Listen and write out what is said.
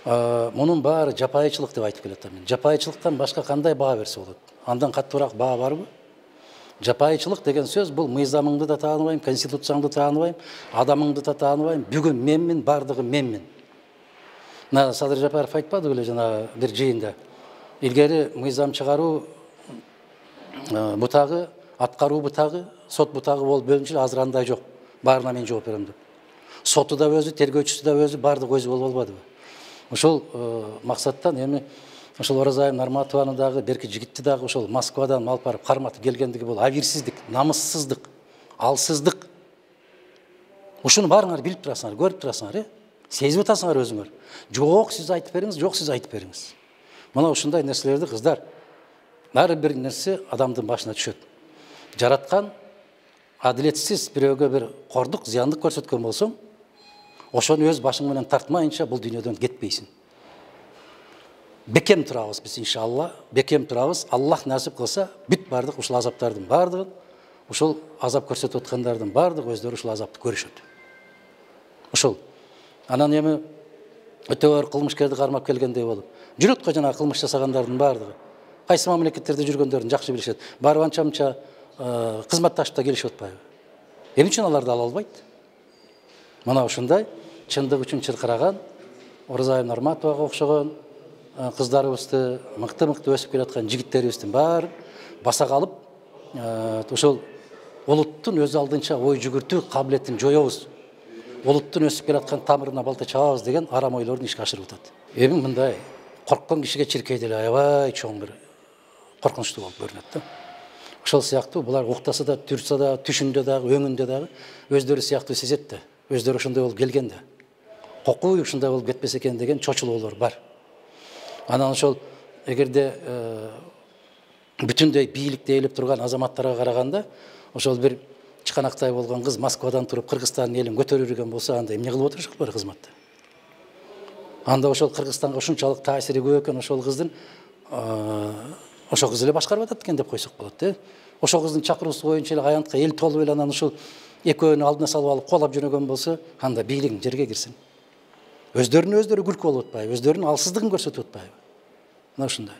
Мунун баары жапайычылык деп айтып келатам мен. Жапайычылыктан башка кандай баа берсе болот? Андан каттуураак баа барбы? Жапайычылык деген сөз бул мыйзамыңды да тааныбайм, конституцияңды тааныбайм, адамыңды да тааныбайм, бүгүн менмин, бардыгы менмин. Садыр Жапаров айтпады беле жана бир жыйында. Илгери мыйзам чыгаруу бутагы, аткаруу бутагы, сот бутагы болуп бөлүнчү, азыр андай жок. Баарына мен жооп берем деп. Соту да өзү, тергөөчүсү да өзү, бардыгы өзү болуп албадыбы? Ошол максаттан эми ошол Оразайым Нарматованы дагы, берки жигитти дагы ошол Москвадан алып барып карматып келгендиги бул абийирсиздик, намыссыздык, алсыздык. Ушуну баарыңар билип турасыңар, көрүп турасыңар, сезип атасыңар өзүңөр. Жок сиз айтып бериңиз, жок сиз айтып бериңиз. Мына ушундай нерселерди кыздар, ар бир нерсе адамдын башына түшөт. Жараткан адилетсиз бирөөгө бир кордук, зыяндык көрсөткөн болсоң, ошону өз башың менен тартмайынча бул дүйнөдөн кетпейсиң. Бекем турабыз биз иншалла, бекем турабыз. Аллах насип кылса, бүт бардык ушул азаптардын бардыгын, ушул азап көрсөтүп аткандардын бардыгы өздөрү ушул азапты көрүшөт. Ушул. Анан эми өтө оор кылмышкерди кармап келгендей болуп, жүрөт го жана кылмыш жасагандардын бардыгы. Кайсы мамлекеттерде жүргөндөрүн жакшы билишет. Барып анча-мынча кызматташып да келишип атпайбы? Эмне үчүн аларды ала албайт? Мына ушундай чындык үчүн чыркыраган Оразайым Нарматовага окшогон кыздарыбызды, мыкты-мыкты өсүп келаткан жигиттерибиздин баарын баса калып, ошол улуттун өз алдынча ой жүгүртүү кабилетин жоёбуз. Улуттун өсүп келаткан тамырына балта чабабыз деген арам ойлорун ишке ашырып атат. Эми мындай корккон кишиге чиркей деле аябай чоң бир коркунучтуу болуп көрүнөт да. Ошол сыяктуу булар уктаса да, турса да, түшүндө дагы, өңүндө дагы өздөрү сыяктуу сезет да. Өздөрү ошондой болуп келген да. Кокуй ушундай болуп кетпесе экен деген чочулоолор бар. Анан ошол эгерде бүтүндөй бийлик дээлип турган азаматтарга караганда, ошол бир чыканактай болгон кыз Москвадан туруп Кыргызстандын элин көтөрүлгөн болсо, анда эмне кылып отурушат бар кызматта? Анда ошол Кыргызстанга ушунчалык таасири көп экен ошол кыздын, ошол кыз эле башкарып атат экен деп койсок болот, Ошол кыздын чакыруусу боюнча эле аянтка эл толуп эле анан ушул экөөнү алдына салып алып колап жөнөгөн болсо, анда бийлигин жерге кирсин. Өздөрүнө өздөрү күлкү болуп атпайбы, өздөрүнүн алсыздыгын көрсөтүп атпайбы? Мына ушундай.